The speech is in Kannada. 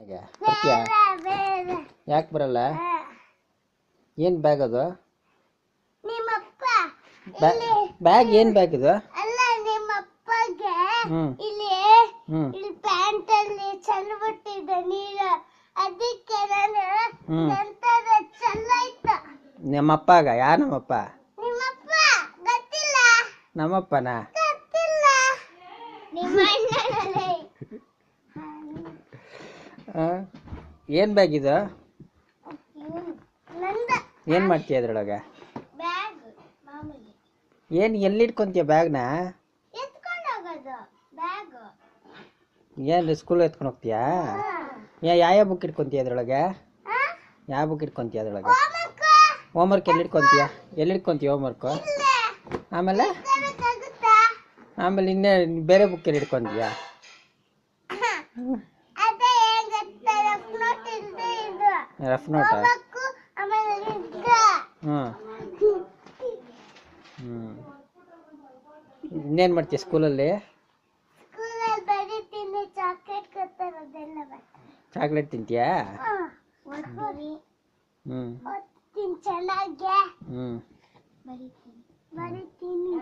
ಬರ್ತೀಯಾ? ಯಾಕೆ ಬರಲ್ಲ? ಏನು ಬ್ಯಾಗ್ ಅದು? ಬ್ಯಾಗ್ ಏನು ಬ್ಯಾಗ್ ಇದು? ಇಲ್ಲಿ ಪ್ಯಾಂಟ್ ಅಲ್ಲಿ ಚೆಲ್ಬಿಟ್ಟಿದ್ದೆ ನೀರು, ಅದಕ್ಕೆ ನಾನು ನಂತರ ಚೆಲ್ಲಾಯ್ತು. ನಮ್ಮಪ್ಪಾಗ? ಯಾರು ನಮ್ಮಪ್ಪ? ನಿಮ್ಮಪ್ಪ ಗೊತ್ತಿಲ್ಲ? ನಮ್ಮಪ್ಪನ? ಗೊತ್ತಿಲ್ಲ. ನಿಮ್ಮ ಅಣ್ಣನಲ್ಲಿ ಏನು ಬ್ಯಾಗ್ ಇದು? ನಂದ. ಏನು ಮಾಡ್ತೀಯ ಅದ್ರೊಳಗೆ? ಬ್ಯಾಗ್ ಮಾಮೂಲಿ. ಏನು ಎಲ್ಲಿ ಇಟ್ಕೊಂತೀಯ ಬ್ಯಾಗ್ನ? ಎತ್ಕೊಂಡು ಹೋಗೋದು ಬ್ಯಾಗ್. ಏನು ಸ್ಕೂಲ್ ಎತ್ಕೊಂಡು ಹೋಗ್ತೀಯಾ? ಯಾವ ಬುಕ್ ಇಟ್ಕೊಂತೀಯ ಅದ್ರೊಳಗೆ? ಯಾವ ಬುಕ್ ಇಟ್ಕೊಂತೀಯ ಅದ್ರೊಳಗೆ? ಹೋಮ್ವರ್ಕ್ ಎಲ್ಲಿ ಇಟ್ಕೊಂತೀಯ ಹೋಮ್ವರ್ಕು? ಆಮೇಲೆ ಇನ್ನೇ ಬೇರೆ ಬುಕ್ ಎಲ್ಲಿ ಇಟ್ಕೊಂತೀಯ? ರಫ್ ನೋಟ? ಇನ್ನೇನು ಮಾಡ್ತೀಯ ಸ್ಕೂಲಲ್ಲಿ? ಚಾಕ್ಲೇಟ್ ತಿಂತೀಯಾ? ಚೆನ್ನಾಗಿ ಹ್ಞೂ ಬರೀತೀನಿ.